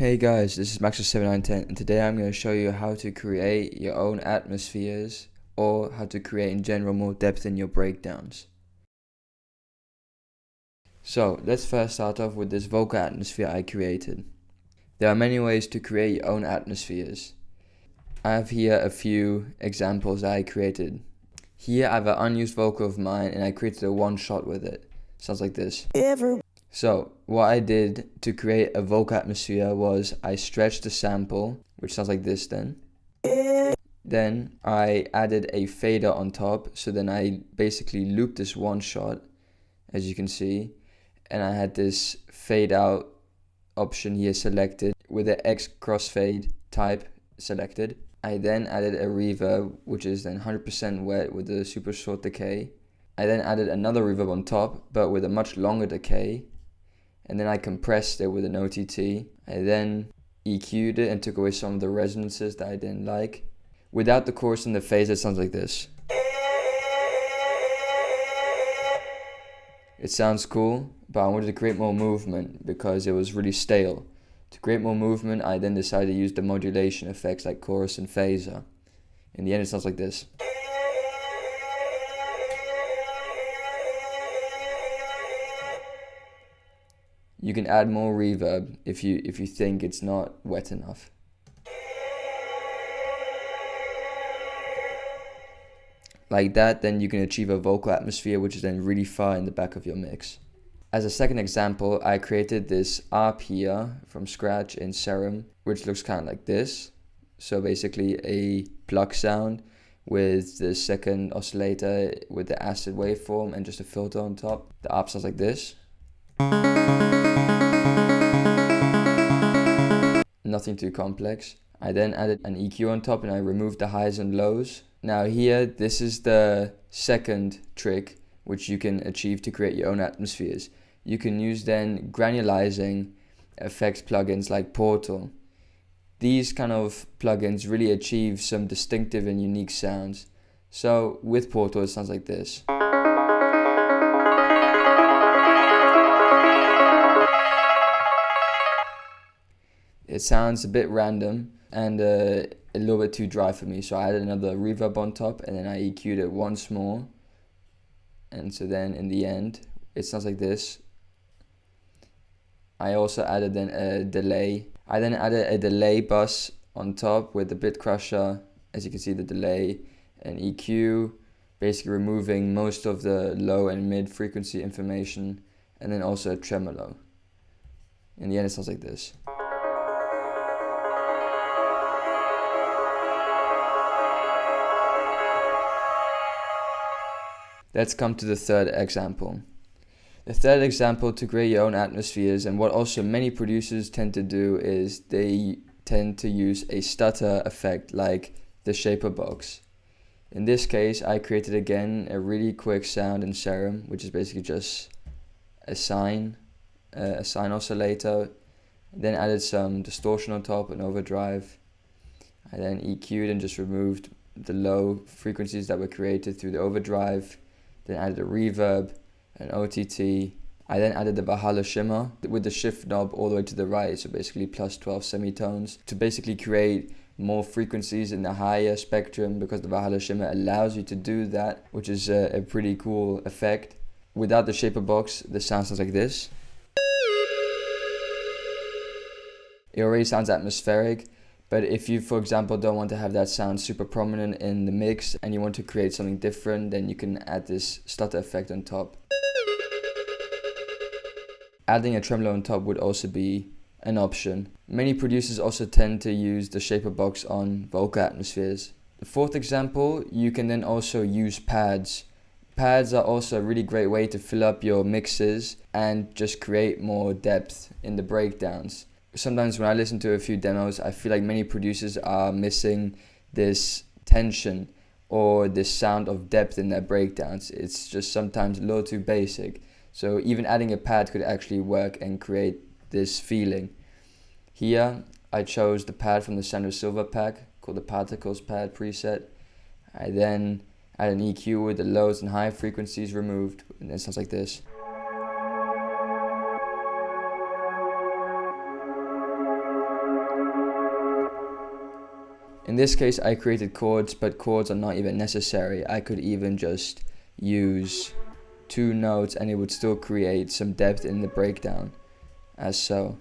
Hey guys, this is Max7910 and today I'm going to show you how to create your own atmospheres or how to create in general more depth in your breakdowns. So let's first start off with this VOC atmosphere I created. There are many ways to create your own atmospheres. I have here a few examples I created. Here I have an unused vocal of mine and I created a one shot with it. Sounds like this. So what I did to create a vocal atmosphere was I stretched the sample, which sounds like this then. Then I added a fader on top, so then I basically looped this one shot, as you can see, and I had this fade out option here selected with the X crossfade type selected. I then added a reverb, which is then 100% wet with a super short decay. I then added another reverb on top, but with a much longer decay. And then I compressed it with an OTT. I then EQ'd it and took away some of the resonances that I didn't like. Without the chorus and the phase, it sounds like this. It sounds cool, but I wanted to create more movement because it was really stale. To create more movement, I then decided to use the modulation effects like chorus and phaser. In the end, it sounds like this. You can add more reverb if you think it's not wet enough. Like that, then you can achieve a vocal atmosphere which is then really far in the back of your mix. As a second example, I created this ARP here from scratch in Serum, which looks kind of like this. So basically a pluck sound with the second oscillator with the acid waveform and just a filter on top. The ARP sounds like this. Nothing too complex. I then added an EQ on top and I removed the highs and lows. Now here, this is the second trick which you can achieve to create your own atmospheres. You can use then granulating effects plugins like Portal. These kind of plugins really achieve some distinctive and unique sounds. So with Portal, it sounds like this. It sounds a bit random and a little bit too dry for me, so I added another reverb on top and then I EQ'd it once more. And so then in the end, it sounds like this. I also added then a delay. I then added a delay bus on top with the bit crusher, as you can see the delay, and EQ, basically removing most of the low and mid frequency information, and then also a tremolo. In the end, it sounds like this. Let's come to the third example. The third example to create your own atmospheres, and what also many producers tend to do, is they tend to use a stutter effect like the shaper box. In this case, I created again a really quick sound in Serum, which is basically just a sine oscillator. Then added some distortion on top and overdrive. I then EQ'd and just removed the low frequencies that were created through the overdrive. Then added a reverb, an OTT. I then added the Valhalla shimmer with the shift knob all the way to the right, so basically plus 12 semitones, to basically create more frequencies in the higher spectrum, because the Valhalla shimmer allows you to do that, which is a pretty cool effect. Without the shaper box, the sound sounds like this. It already sounds atmospheric. But if you, for example, don't want to have that sound super prominent in the mix and you want to create something different, then you can add this stutter effect on top. Adding a tremolo on top would also be an option. Many producers also tend to use the shaper box on vocal atmospheres. The fourth example, you can then also use pads. Pads are also a really great way to fill up your mixes and just create more depth in the breakdowns. Sometimes when I listen to a few demos, I feel like many producers are missing this tension or this sound of depth in their breakdowns. It's just sometimes a little too basic. So even adding a pad could actually work and create this feeling. Here, I chose the pad from the Sandro Silva pack called the Particles Pad preset. I then add an EQ with the lows and high frequencies removed, and it sounds like this. In this case, I created chords, but chords are not even necessary. I could even just use 2 notes and it would still create some depth in the breakdown, as so.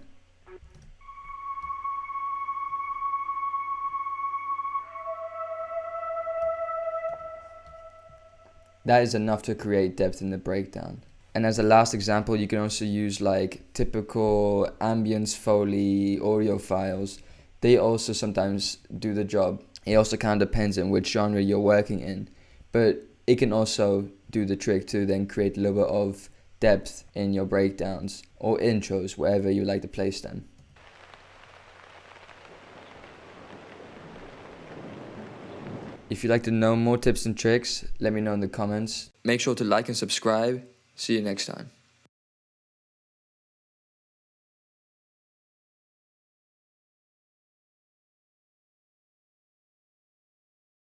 That is enough to create depth in the breakdown. And as a last example, you can also use like typical ambience Foley audio files. They also sometimes do the job. It also kind of depends on which genre you're working in, but it can also do the trick to then create a little bit of depth in your breakdowns or intros, wherever you like to place them. If you'd like to know more tips and tricks, let me know in the comments. Make sure to like and subscribe. See you next time.